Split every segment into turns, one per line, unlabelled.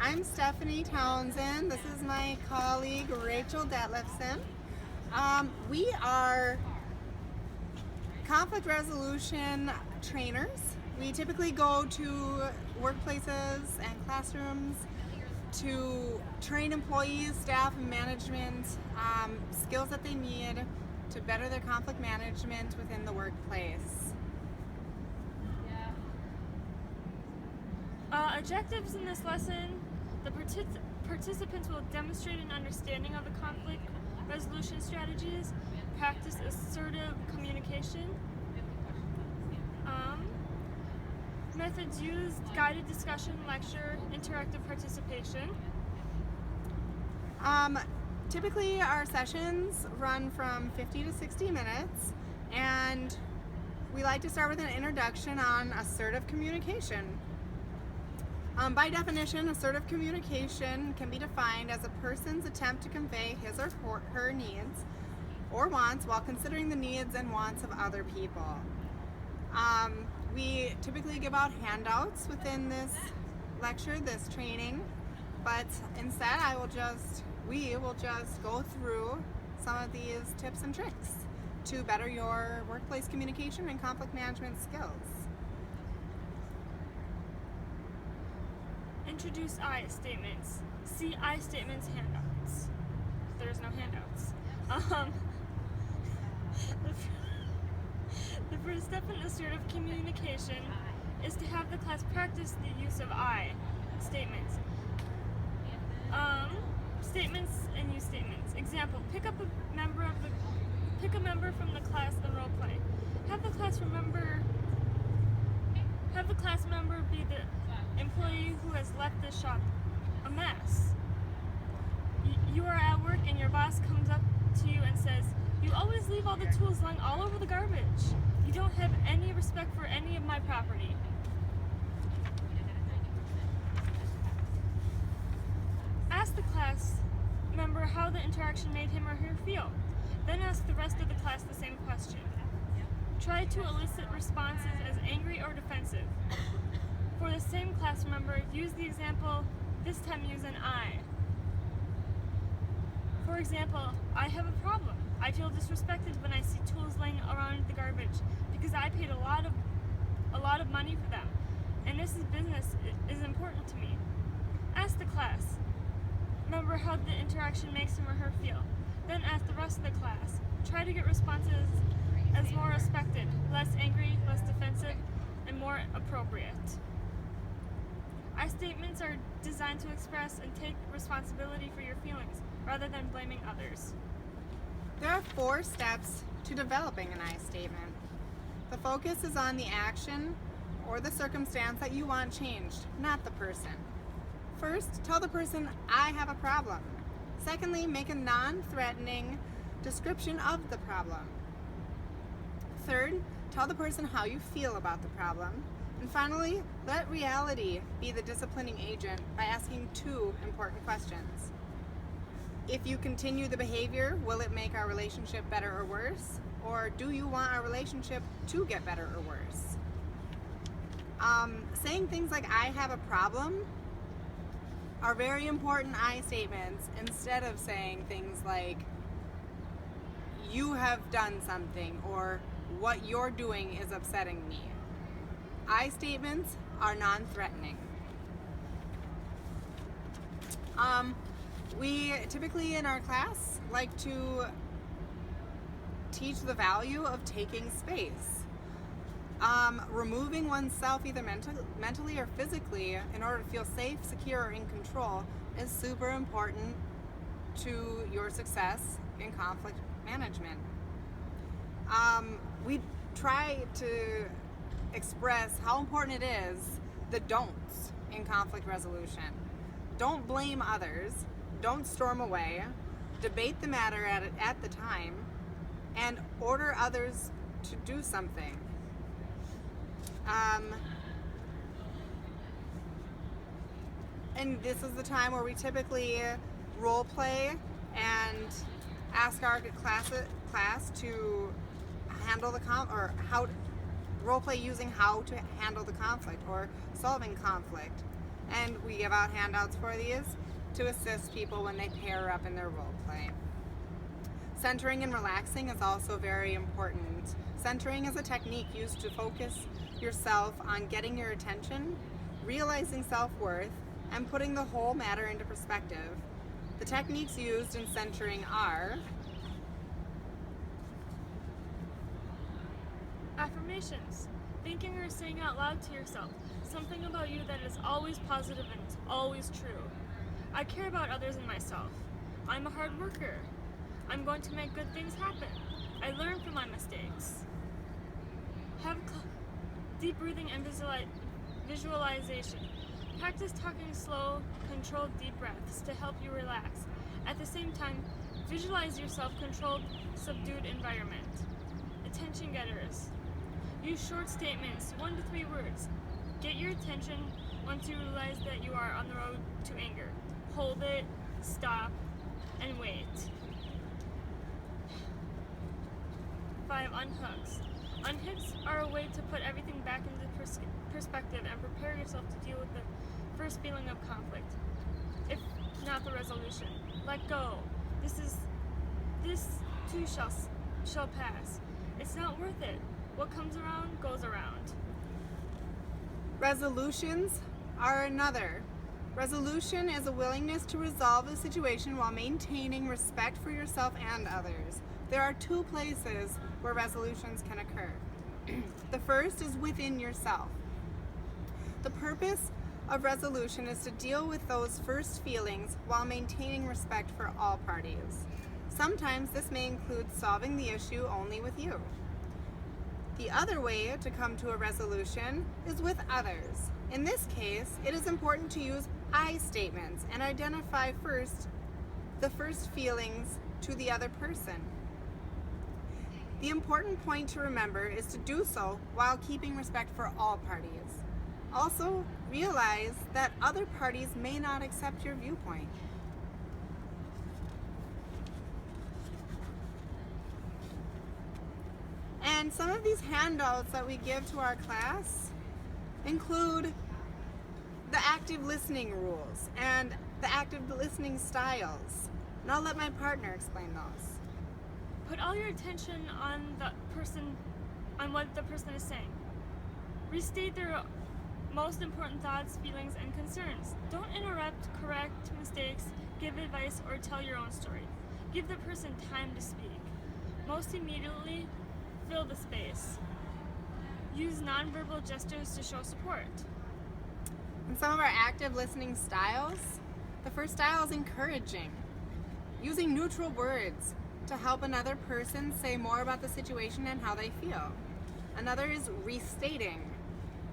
I'm Stephanie Townsend. This is my colleague Rachel Detlefson. We are conflict resolution trainers. We typically go to workplaces and classrooms to train employees, staff, and management skills that they need to better their conflict management within the workplace.
Objectives in this lesson: the participants will demonstrate an understanding of the conflict resolution strategies, practice assertive communication, methods used, guided discussion, lecture, interactive participation.
Typically our sessions run from 50 to 60 minutes, and we like to start with an introduction on assertive communication. By definition, assertive communication can be defined as a person's attempt to convey his or her needs or wants while considering the needs and wants of other people. We typically give out handouts within this lecture, this training, but instead we will just go through some of these tips and tricks to better your workplace communication and conflict management skills.
Introduce I statements. See I statements handouts. There's no handouts. The first step in assertive communication is to have the class practice the use of I statements. Statements and use statements. Example: pick a member from the class and role play. Have the class member be the employee who has left the shop a mess. You are at work and your boss comes up to you and says, "You always leave all the tools lying all over the garbage. You don't have any respect for any of my property." Ask the class member how the interaction made him or her feel. Then ask the rest of the class the same question. Try to elicit responses as angry or defensive. For the same class member, use the example, this time use an I. For example, I have a problem. I feel disrespected when I see tools laying around the garbage because I paid a lot of money for them, and this business is important to me. Ask the class member how the interaction makes him or her feel. Then ask the rest of the class. Try to get responses as more respected, less angry, less defensive, and more appropriate. I statements are designed to express and take responsibility for your feelings rather than blaming others.
There are 4 steps to developing an I statement. The focus is on the action or the circumstance that you want changed, not the person. First, tell the person, "I have a problem." Secondly, make a non-threatening description of the problem. Third, tell the person how you feel about the problem. And finally, let reality be the disciplining agent by asking 2 important questions. If you continue the behavior, will it make our relationship better or worse? Or do you want our relationship to get better or worse? Saying things like "I have a problem" are very important I statements, instead of saying things like "you have done something" or "what you're doing is upsetting me." I statements are non-threatening. We typically in our class like to teach the value of taking space. Removing oneself either mentally or physically in order to feel safe, secure, or in control is super important to your success in conflict management. We try to express how important it is the don'ts in conflict resolution. Don't blame others, don't storm away, debate the matter at the time, and order others to do something. And this is the time where we typically role play and ask our class to handle the role play using how to handle the conflict or solving conflict. And we give out handouts for these to assist people when they pair up in their role play. Centering and relaxing is also very important. Centering is a technique used to focus yourself on getting your attention, realizing self-worth, and putting the whole matter into perspective. The techniques used in centering are
affirmations. Thinking or saying out loud to yourself something about you that is always positive and is always true. I care about others and myself. I'm a hard worker. I'm going to make good things happen. I learn from my mistakes. Have deep breathing and visualization. Practice talking slow, controlled deep breaths to help you relax. At the same time, visualize your self-controlled, subdued environment. Attention getters. Use short statements, 1 to 3 words. Get your attention once you realize that you are on the road to anger. Hold it, stop, and wait. 5. Unhooks. Unhooks are a way to put everything back into perspective and prepare yourself to deal with the first feeling of conflict, if not the resolution. Let go. This too shall pass. It's not worth it. What comes around goes around.
resolutions are another. Resolution is a willingness to resolve a situation while maintaining respect for yourself and others. There are 2 places where resolutions can occur. The first is within yourself. The purpose of resolution is to deal with those first feelings while maintaining respect for all parties. Sometimes this may include solving the issue only with you. The other way to come to a resolution is with others. In this case, it is important to use I statements and identify first the first feelings to the other person. The important point to remember is to do so while keeping respect for all parties. Also, realize that other parties may not accept your viewpoint. And some of these handouts that we give to our class include the active listening rules and the active listening styles. And I'll let my partner explain those.
Put all your attention on what the person is saying. Restate their most important thoughts, feelings, and concerns. Don't interrupt, correct mistakes, give advice, or tell your own story. Give the person time to speak. Most immediately, fill the space. Use nonverbal gestures to show support.
And some of our active listening styles, the first style is encouraging. Using neutral words to help another person say more about the situation and how they feel. Another is restating.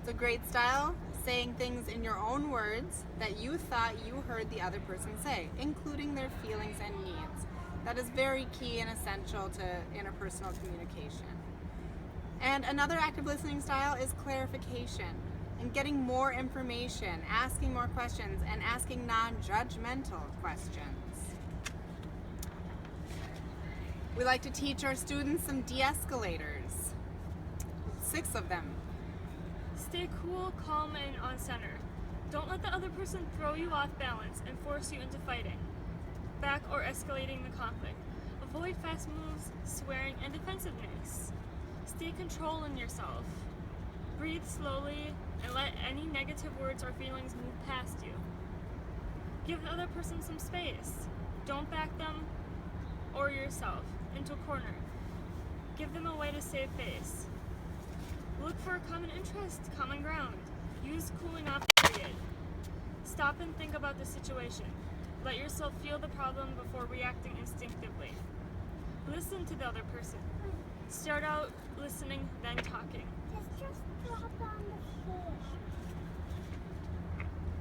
It's a great style, saying things in your own words that you thought you heard the other person say, including their feelings and needs. That is very key and essential to interpersonal communication. And another active listening style is clarification and getting more information, asking more questions, and asking non-judgmental questions. We like to teach our students some de-escalators. 6 of them.
Stay cool, calm, and on center. Don't let the other person throw you off balance and force you into fighting back or escalating the conflict. Avoid fast moves, swearing, and defensiveness. Stay control in yourself. Breathe slowly and let any negative words or feelings move past you. Give the other person some space. Don't back them or yourself into a corner. Give them a way to save face. Look for a common interest, common ground. Use cooling off period. Stop and think about the situation. Let yourself feel the problem before reacting instinctively. Listen to the other person. Start out listening, then talking.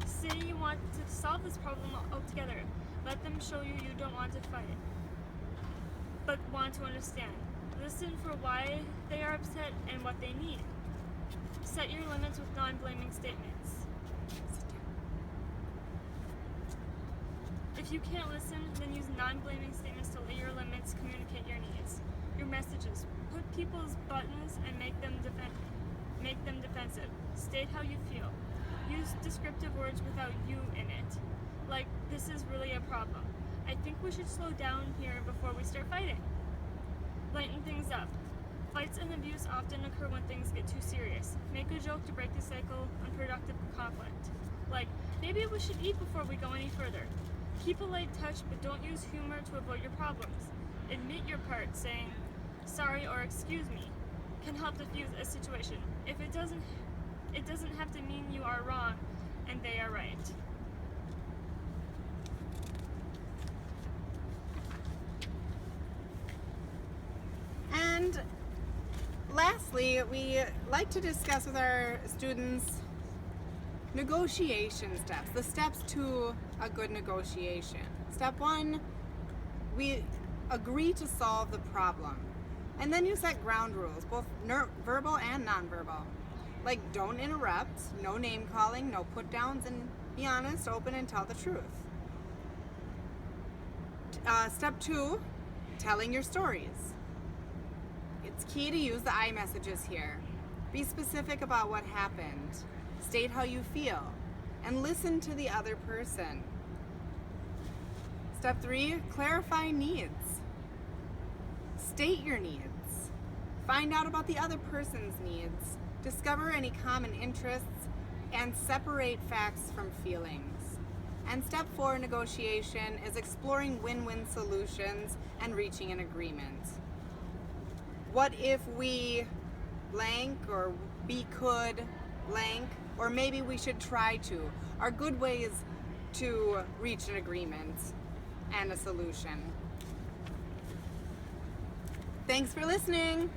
Say you want to solve this problem altogether. Let them show you you don't want to fight, but want to understand. Listen for why they are upset and what they need. Set your limits with non-blaming statements. If you can't listen, then use non-blaming statements to let your limits communicate your needs. Your messages. Put people's buttons and make them defensive. State how you feel. Use use descriptive words without you in it. Like, this is really a problem. I think we should slow down here before we start fighting. Lighten things up. Fights and abuse often occur when things get too serious. Make a joke to break the cycle of unproductive conflict. Like, maybe we should eat before we go any further. Keep a light touch, but don't use humor to avoid your problems. Admit your part, saying sorry or excuse me can help diffuse a situation. If it doesn't have to mean you are wrong and they are right.
And lastly, we like to discuss with our students negotiation steps, the steps to a good negotiation. Step 1, we agree to solve the problem. And then you set ground rules, both verbal and nonverbal. Like, don't interrupt, no name calling, no put downs, and be honest, open, and tell the truth. Step 2, telling your stories. It's key to use the I messages here. Be specific about what happened. State how you feel. And listen to the other person. Step 3, clarify needs. State your needs. Find out about the other person's needs. Discover any common interests and separate facts from feelings. And step 4, negotiation, is exploring win-win solutions and reaching an agreement. What if we blank, or we could blank, or maybe we should try to, are good ways to reach an agreement and a solution. Thanks for listening.